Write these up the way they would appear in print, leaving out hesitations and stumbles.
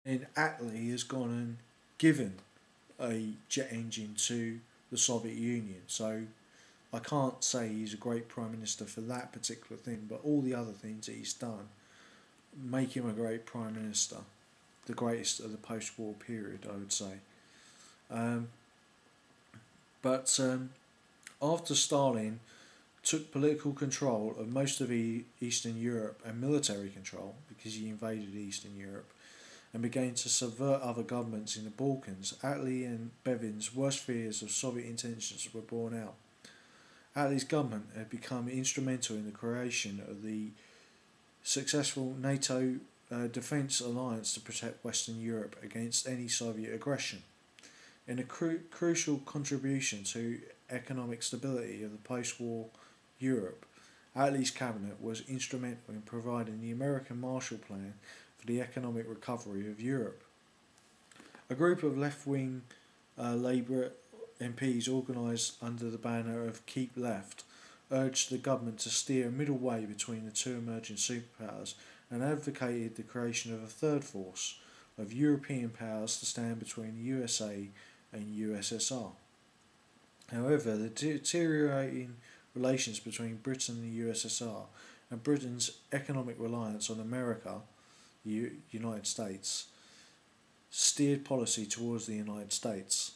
And Atlee has gone and given a jet engine to the Soviet Union. So I can't say he's a great prime minister for that particular thing, but all the other things that he's done make him a great prime minister, the greatest of the post-war period, I would say. Um, but after Stalin took political control of most of Eastern Europe and military control because he invaded Eastern Europe and began to subvert other governments in the Balkans, Atlee and Bevin's worst fears of Soviet intentions were borne out. Atlee's government had become instrumental in the creation of the successful NATO defence alliance to protect Western Europe against any Soviet aggression. In a crucial contribution to economic stability of the post-war Europe, Attlee's cabinet was instrumental in providing the American Marshall Plan for the economic recovery of Europe. A group of left-wing Labour MPs organised under the banner of Keep Left urged the government to steer a middle way between the two emerging superpowers and advocated the creation of a third force of European powers to stand between the USA and USSR. However, the deteriorating relations between Britain and the USSR and Britain's economic reliance on America, the United States, steered policy towards the United States.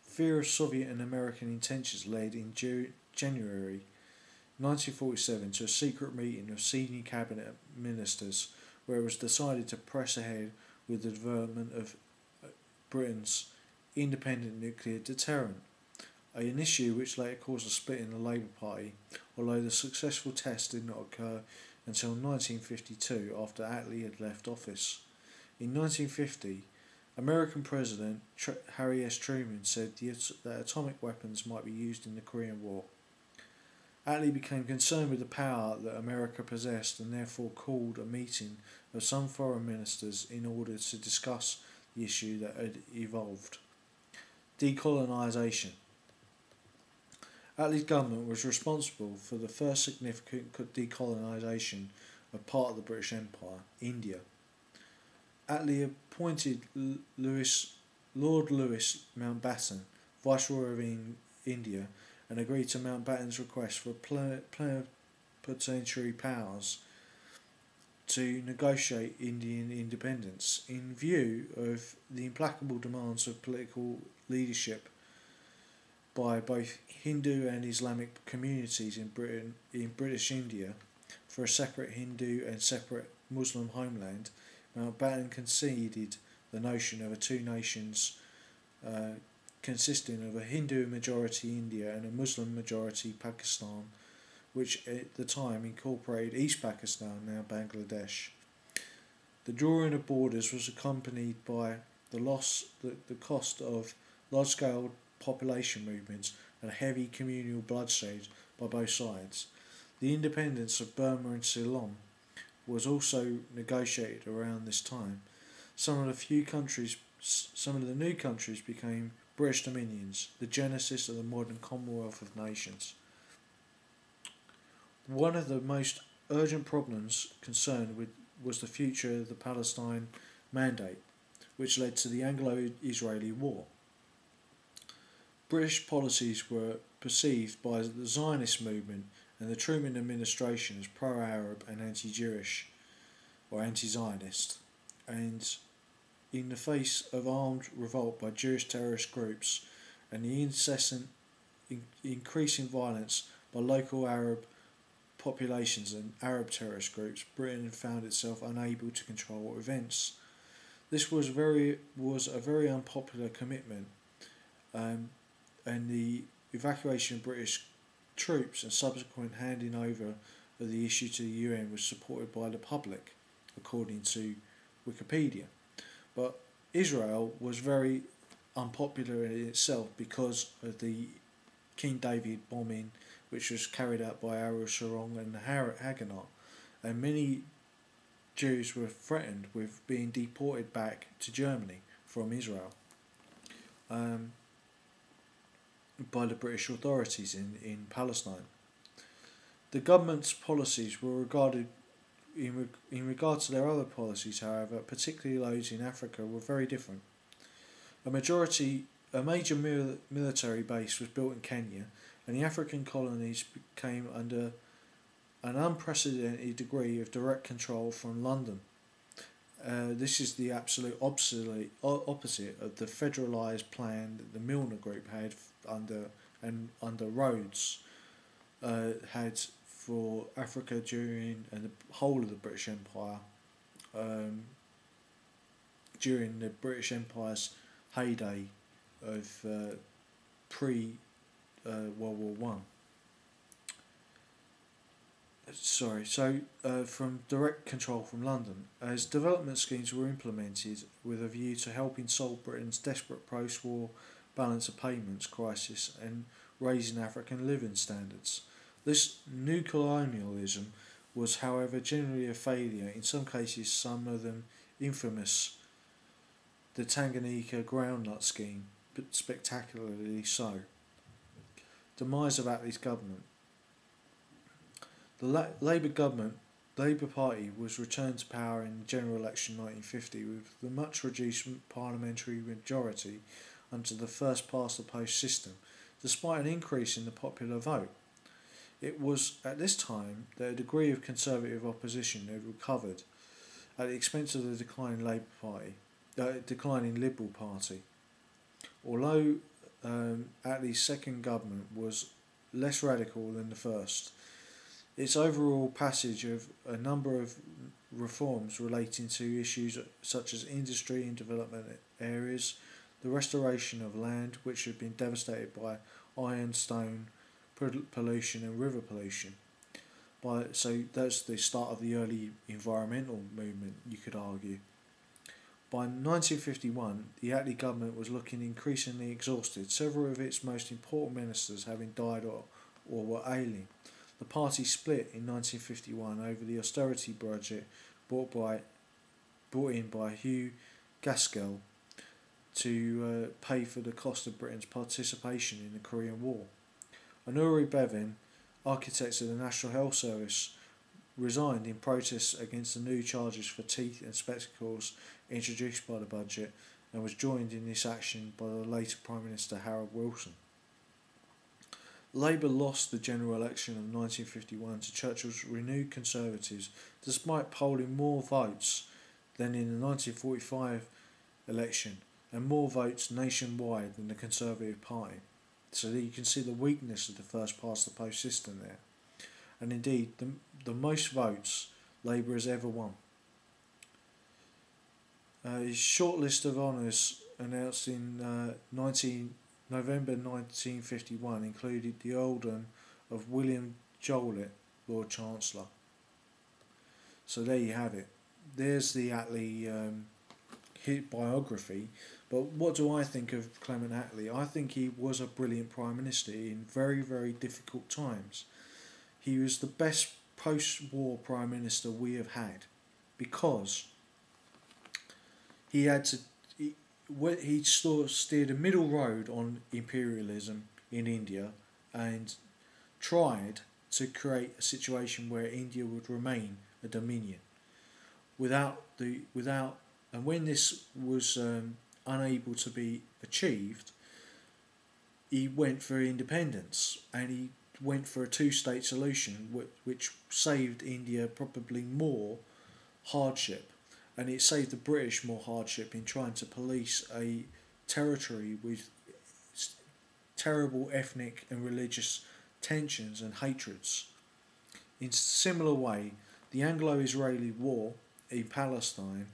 Fear of Soviet and American intentions led in January 1947 to a secret meeting of senior cabinet ministers where it was decided to press ahead with the development of Britain's independent nuclear deterrent, an issue which later caused a split in the Labour Party, although the successful test did not occur until 1952 after Atlee had left office. In 1950, American President Harry S. Truman said that atomic weapons might be used in the Korean War. Atlee became concerned with the power that America possessed and therefore called a meeting of some foreign ministers in order to discuss the issue that had evolved. Decolonisation. Attlee's government was responsible for the first significant decolonisation of part of the British Empire, India. Atlee appointed Lord Louis Mountbatten Viceroy of India and agreed to Mountbatten's request for plenipotentiary powers to negotiate Indian independence. In view of the implacable demands of political leadership by both Hindu and Islamic communities in British India for a separate Hindu and separate Muslim homeland, Mountbatten conceded the notion of a two nations consisting of a Hindu majority India and a Muslim majority Pakistan, which at the time incorporated East Pakistan, now Bangladesh. The drawing of borders was accompanied by the cost of large-scale population movements and heavy communal bloodshed by both sides. The independence of Burma and Ceylon was also negotiated around this time. Some of the new countries became British dominions, the genesis of the modern Commonwealth of Nations. One of the most urgent problems concerned with was the future of the Palestine Mandate, which led to the Anglo-Israeli War. British policies were perceived by the Zionist movement and the Truman administration as pro-Arab and anti-Jewish or anti-Zionist, and in the face of armed revolt by Jewish terrorist groups and the incessant increasing violence by local Arab populations and Arab terrorist groups, Britain found itself unable to control events. This was a very unpopular commitment, and the evacuation of British troops and subsequent handing over of the issue to the UN was supported by the public, according to Wikipedia. But Israel was very unpopular in itself because of the King David bombing, which was carried out by Ariel Sharon and the Haganah, and many Jews were threatened with being deported back to Germany from Israel by the British authorities in Palestine. The government's policies were regarded in regard to their other policies, however, particularly those in Africa, were very different. A major military base was built in Kenya, and the African colonies came under an unprecedented degree of direct control from London. This is the absolute opposite of the federalised plan that the Milner Group had under Rhodes had for Africa during and the whole of the British Empire during the British Empire's heyday of pre World War One. From direct control from London, as development schemes were implemented with a view to helping solve Britain's desperate post-war balance of payments crisis and raising African living standards. This new colonialism was, however, generally a failure, in some cases some of them infamous. The Tanganyika groundnut scheme, but spectacularly so. Demise of Attlee's government. The Labour Party was returned to power in the general election 1950 with the much reduced parliamentary majority under the first past the post system, despite an increase in the popular vote. It was at this time that a degree of conservative opposition had recovered at the expense of the declining Liberal Party. Although Attlee's second government was less radical than the first, its overall passage of a number of reforms relating to issues such as industry and development areas, the restoration of land which had been devastated by ironstone pollution and river pollution. So that's the start of the early environmental movement, you could argue. By 1951, the Atlee government was looking increasingly exhausted, several of its most important ministers having died or were ailing. The party split in 1951 over the austerity budget brought in by Hugh Gaskell to pay for the cost of Britain's participation in the Korean War. Honoré Bevin, architect of the National Health Service, resigned in protest against the new charges for teeth and spectacles introduced by the budget, and was joined in this action by the later Prime Minister Harold Wilson. Labour lost the general election of 1951 to Churchill's renewed Conservatives, despite polling more votes than in the 1945 election and more votes nationwide than the Conservative Party. So you can see the weakness of the first past the post system there. And indeed, the most votes Labour has ever won. His short list of honours announced in November 1951 included the earldom of William Joliet, Lord Chancellor. So there you have it. There's the Attlee biography. But what do I think of Clement Attlee? I think he was a brilliant Prime Minister in very, very difficult times. He was the best post-war Prime Minister we have had, because he steered a middle road on imperialism in India and tried to create a situation where India would remain a dominion. And when this was unable to be achieved, he went for independence, and he went for a two-state solution which saved India probably more hardship, and it saved the British more hardship in trying to police a territory with terrible ethnic and religious tensions and hatreds. In similar way, the Anglo-Israeli War in Palestine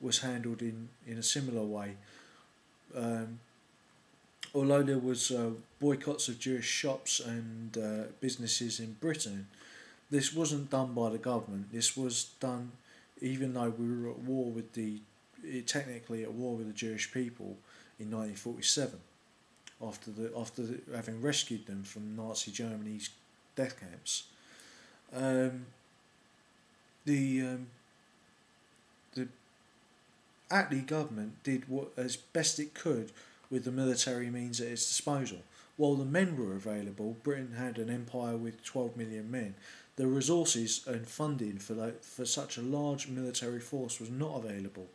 was handled in a similar way. Although there was boycotts of Jewish shops and businesses in Britain, this wasn't done by the government. This was done even though we were at war with technically at war with the Jewish people in 1947, after having rescued them from Nazi Germany's death camps. The Attlee government did what as best it could with the military means at its disposal. While the men were available, Britain had an empire with 12 million men. The resources and funding for such a large military force was not available.